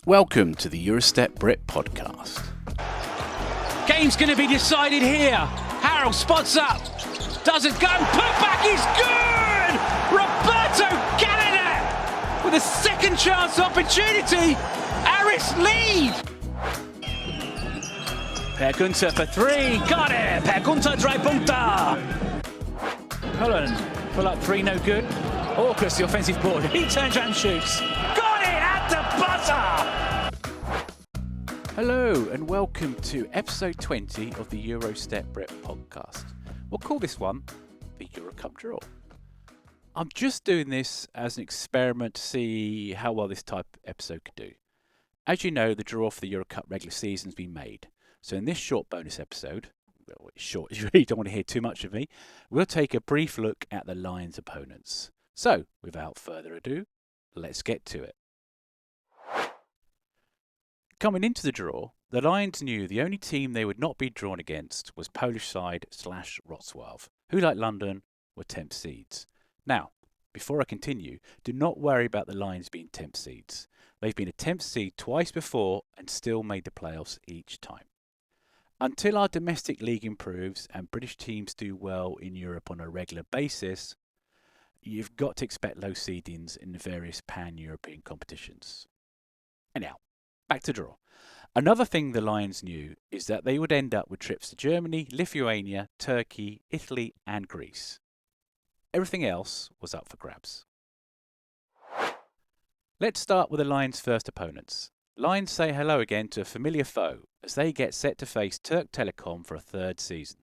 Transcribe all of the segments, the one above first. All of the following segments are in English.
Welcome to the Brit podcast. Game's going to be decided here. Harrell spots up, doesn't go, put back is good! Roberto Gallinet with a second chance opportunity. Aris lead. Per Gunter for three, got it! Per Gunter, drei Punkte! Cullen, pull up three, no good. Orcus, the offensive board, he turns around and shoots. Got it at the buzzer! Hello and welcome to episode 20 of the Brit podcast. We'll call this one the EuroCup draw. I'm just doing this as an experiment to see how well this type of episode could do. As you know, the draw for the EuroCup regular season has been made. So in this short bonus episode, well, it's short, you really don't want to hear too much of me, we'll take a brief look at the Lions' opponents. So, without further ado, let's get to it. Coming into the draw, the Lions knew the only team they would not be drawn against was Polish side Wrocław, who, like London, were temp seeds. Now, before I continue, do not worry about the Lions being temp seeds. They've been a temp seed twice before and still made the playoffs each time. Until our domestic league improves and British teams do well in Europe on a regular basis, you've got to expect low seedings in the various pan-European competitions. Anyhow, back to draw. Another thing the Lions knew is that they would end up with trips to Germany, Lithuania, Turkey, Italy and Greece. Everything else was up for grabs. Let's start with the Lions' first opponents. Lions say hello again to a familiar foe as they get set to face Turk Telekom for a third season.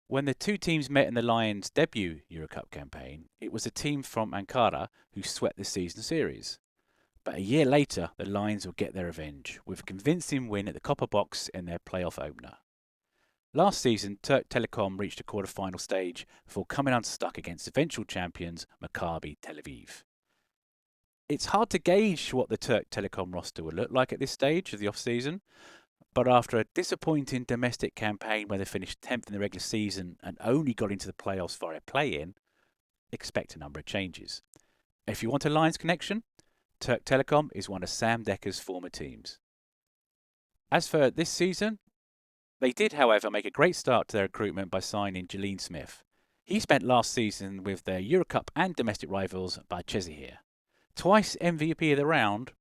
When the two teams met in the Lions' debut EuroCup campaign, it was a team from Ankara who swept the season series. But a year later, the Lions will get their revenge with a convincing win at the Copper Box in their playoff opener. Last season, Turk Telekom reached a quarter-final stage before coming unstuck against eventual champions Maccabi Tel Aviv. It's hard to gauge what the Turk Telekom roster will look like at this stage of the off-season, but after a disappointing domestic campaign where they finished 10th in the regular season and only got into the playoffs via a play-in, expect a number of changes. If you want a Lions connection, Turk Telekom is one of Sam Decker's former teams. As for this season, they did, however, make a great start to their recruitment by signing Jalene Smith. He spent last season with their EuroCup and domestic rivals Başakşehir. Twice MVP of the round,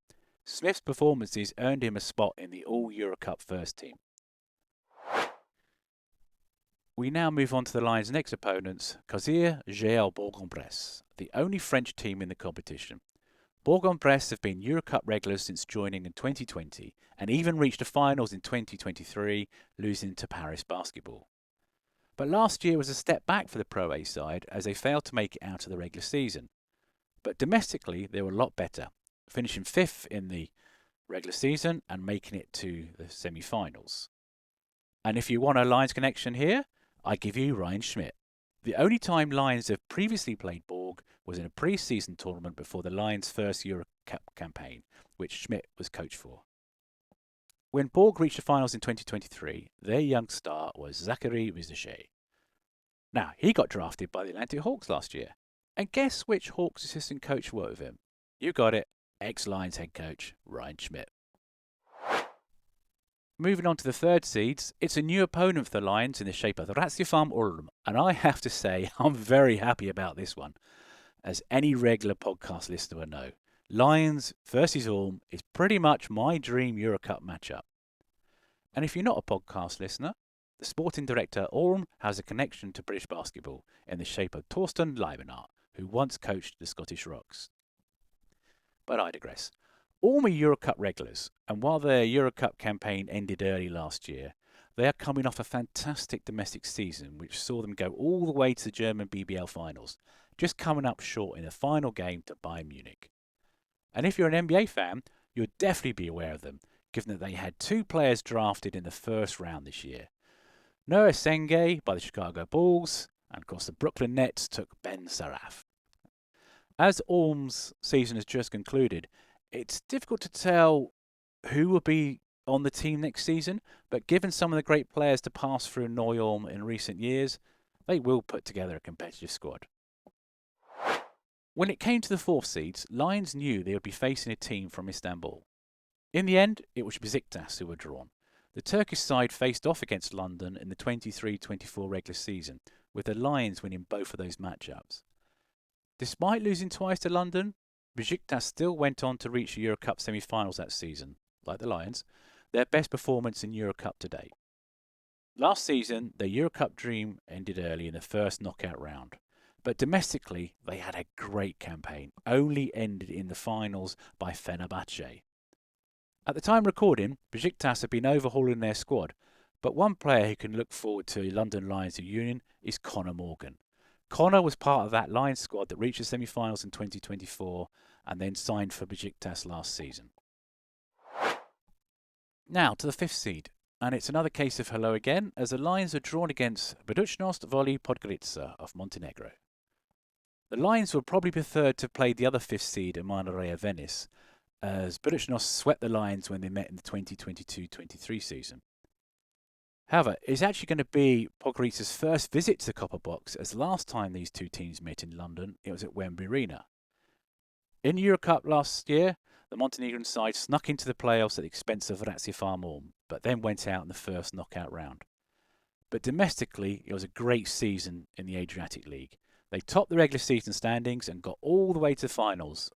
Smith's performances earned him a spot in the All-EuroCup first team. We now move on to the Lions' next opponents, Kazir GL Bourg-en-Bresse, the only French team in the competition. Bourg-en-Bresse have been EuroCup regulars since joining in 2020 and even reached the finals in 2023, losing to Paris Basketball. But last year was a step back for the Pro A side as they failed to make it out of the regular season. But domestically, they were a lot better, finishing 5th in the regular season and making it to the semi-finals. And if you want a Lions connection here, I give you Ryan Schmidt. The only time Lions have previously played Borg was in a pre-season tournament before the Lions' first EuroCup campaign, which Schmidt was coach for. When Borg reached the finals in 2023, their young star was Zachary Rizichet. Now, he got drafted by the Atlantic Hawks last year. And guess which Hawks assistant coach worked with him? You got it, ex-Lions head coach Ryan Schmidt. Moving on to the third seeds, it's a new opponent for the Lions in the shape of Racing Ulm, and I have to say I'm very happy about this one. As any regular podcast listener will know, Lions versus Ulm is pretty much my dream EuroCup matchup. And if you're not a podcast listener, the sporting director Ulm has a connection to British basketball in the shape of Torsten Leibenhardt, who once coached the Scottish Rocks. But I digress. Ulm are EuroCup regulars, and while their EuroCup campaign ended early last year, they are coming off a fantastic domestic season which saw them go all the way to the German BBL finals, just coming up short in the final game to Bayern Munich. And if you're an NBA fan, you'll definitely be aware of them, given that they had two players drafted in the first round this year. Noah Senge by the Chicago Bulls, and of course the Brooklyn Nets took Ben Saraf. As Ulm's season has just concluded, it's difficult to tell who will be on the team next season, but given some of the great players to pass through Neu-Ulm in recent years, they will put together a competitive squad. When it came to the fourth seeds, Lions knew they would be facing a team from Istanbul. In the end, it was Besiktas who were drawn. The Turkish side faced off against London in the 23-24 regular season, with the Lions winning both of those matchups. Despite losing twice to London, Besiktas still went on to reach the EuroCup semi-finals that season, like the Lions, their best performance in EuroCup to date. Last season, their EuroCup dream ended early in the first knockout round, but domestically they had a great campaign, only ended in the finals by Fenerbahce. At the time recording, Besiktas have been overhauling their squad, but one player who can look forward to London Lions reunion is Connor Morgan. Connor was part of that Lions squad that reached the semi-finals in 2024 and then signed for Besiktas last season. Now to the 5th seed, and it's another case of hello again, as the Lions are drawn against Budućnost Voli Podgorica of Montenegro. The Lions would probably prefer to play the other 5th seed, Emanuele Venice, as Budućnost swept the Lions when they met in the 2022-23 season. However, it's actually going to be Podgorica's first visit to the Copper Box, as the last time these two teams met in London, it was at Wembley Arena. In EuroCup last year, the Montenegrin side snuck into the playoffs at the expense of Lazio Farm, but then went out in the first knockout round. But domestically, it was a great season in the Adriatic League. They topped the regular season standings and got all the way to the finals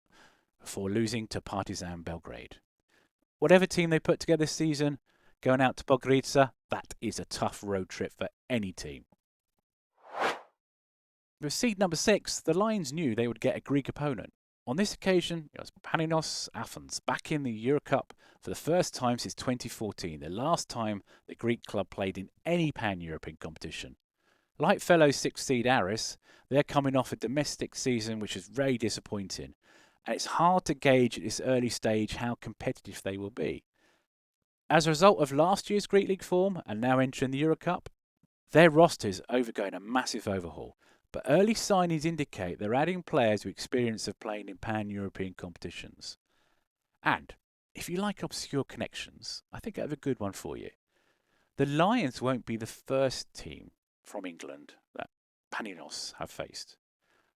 before losing to Partizan Belgrade. Whatever team they put together this season, going out to Podgorica, that is a tough road trip for any team. With seed number 6, the Lions knew they would get a Greek opponent. On this occasion, it was Panios Athens, back in the EuroCup for the first time since 2014, the last time the Greek club played in any pan-European competition. Like fellow 6th seed Aris, they're coming off a domestic season which is very disappointing, and it's hard to gauge at this early stage how competitive they will be. As a result of last year's Greek League form and now entering the EuroCup, their roster is undergoing a massive overhaul. But early signings indicate they're adding players with experience of playing in pan-European competitions. And if you like obscure connections, I think I have a good one for you. The Lions won't be the first team from England that Panios have faced.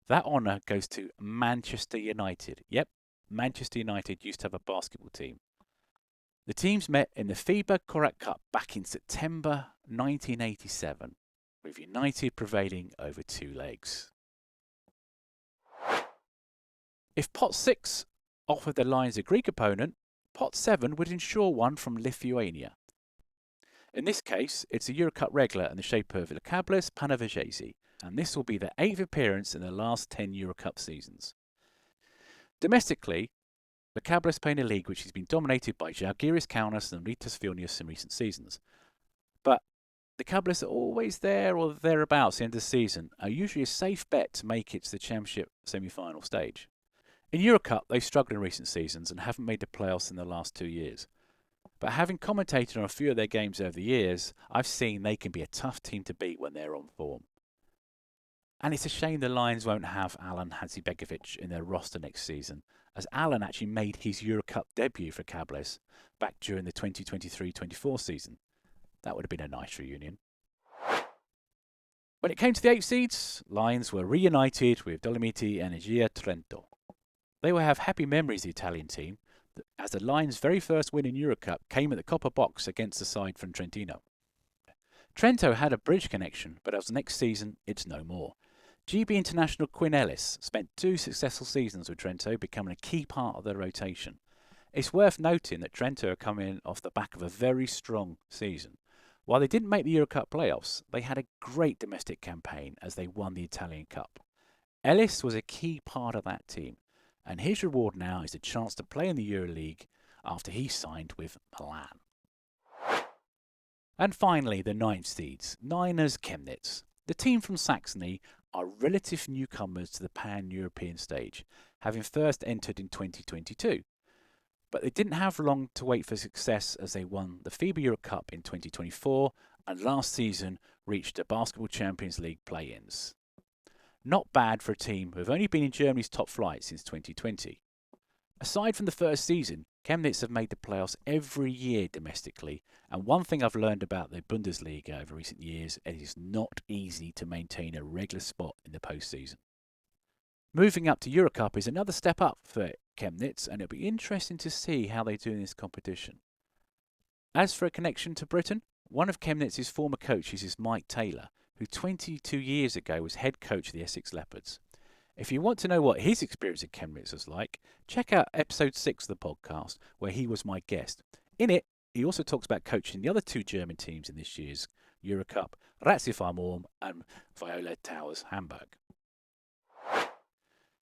That honour goes to Manchester United. Yep, Manchester United used to have a basketball team. The teams met in the FIBA Korak Cup back in September 1987. With United prevailing over 2 legs. If Pot 6 offered the Lions a Greek opponent, Pot 7 would ensure one from Lithuania. In this case, it's a EuroCup regular in the shape of Lietkabelis Panevėžys, and this will be their 8th appearance in the last 10 EuroCup seasons. Domestically, Lietkabelis play in a league which has been dominated by Žalgiris Kaunas and Rytas Vilnius in recent seasons. But the Lietkabelis are always there or thereabouts at the end of the season, are usually a safe bet to make it to the Championship semi-final stage. In EuroCup, they've struggled in recent seasons and haven't made the playoffs in the last 2 years. But having commentated on a few of their games over the years, I've seen they can be a tough team to beat when they're on form. And it's a shame the Lions won't have Alan Hadzibegovic in their roster next season, as Alan actually made his EuroCup debut for Lietkabelis back during the 2023-24 season. That would have been a nice reunion. When it came to the 8 seeds, Lions were reunited with Dolomiti Energia Trento. They will have happy memories, the Italian team, as the Lions' very first win in EuroCup came at the Copper Box against the side from Trentino. Trento had a bridge connection, but as next season, it's no more. GB international Quinn Ellis spent 2 successful seasons with Trento, becoming a key part of their rotation. It's worth noting that Trento are coming off the back of a very strong season. While they didn't make the EuroCup playoffs, they had a great domestic campaign as they won the Italian Cup. Ellis was a key part of that team, and his reward now is a chance to play in the EuroLeague after he signed with Milan. And finally, the 9th seeds, Niners Chemnitz. The team from Saxony are relative newcomers to the pan-European stage, having first entered in 2022. But they didn't have long to wait for success as they won the FIBA EuroCup in 2024 and last season reached the Basketball Champions League play-ins. Not bad for a team who have only been in Germany's top flight since 2020. Aside from the first season, Chemnitz have made the playoffs every year domestically, and one thing I've learned about the Bundesliga over recent years, it is not easy to maintain a regular spot in the postseason. Moving up to EuroCup is another step up for Chemnitz, and it'll be interesting to see how they do in this competition. As for a connection to Britain, one of Chemnitz's former coaches is Mike Taylor, who 22 years ago was head coach of the Essex Leopards. If you want to know what his experience at Chemnitz was like, check out episode 6 of the podcast, where he was my guest. In it, he also talks about coaching the other 2 German teams in this year's EuroCup, Ratiofarm Ulm and Viola Towers Hamburg.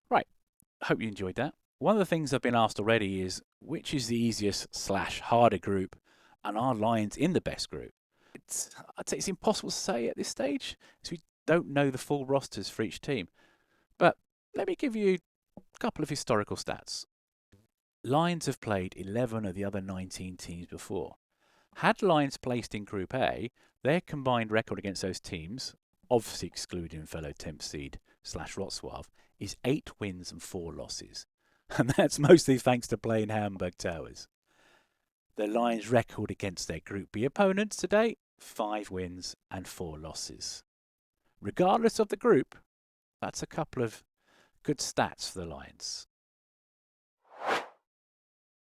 Right, hope you enjoyed that. One of the things I've been asked already is, which is the easiest/harder group, and are Lions in the best group? I'd say it's impossible to say at this stage, as we don't know the full rosters for each team. But let me give you a couple of historical stats. Lions have played 11 of the other 19 teams before. Had Lions placed in Group A, their combined record against those teams, obviously excluding fellow 10th seed /Wrocław, is 8 wins and 4 losses. And that's mostly thanks to playing Hamburg Towers. The Lions' record against their Group B opponents today, 5 wins and 4 losses. Regardless of the group, that's a couple of good stats for the Lions.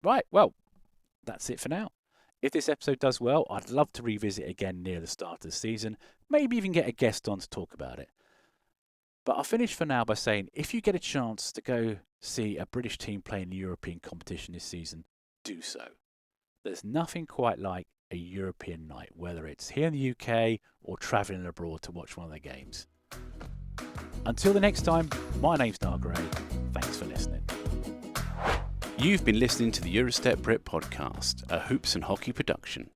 Right, well, that's it for now. If this episode does well, I'd love to revisit again near the start of the season, maybe even get a guest on to talk about it. But I'll finish for now by saying, if you get a chance to go see a British team play in the European competition this season, do so. There's nothing quite like a European night, whether it's here in the UK or travelling abroad to watch one of their games. Until the next time, my name's Niall Gray. Thanks for listening. You've been listening to the Eurostep Brit podcast, a Hoops and Hockey production.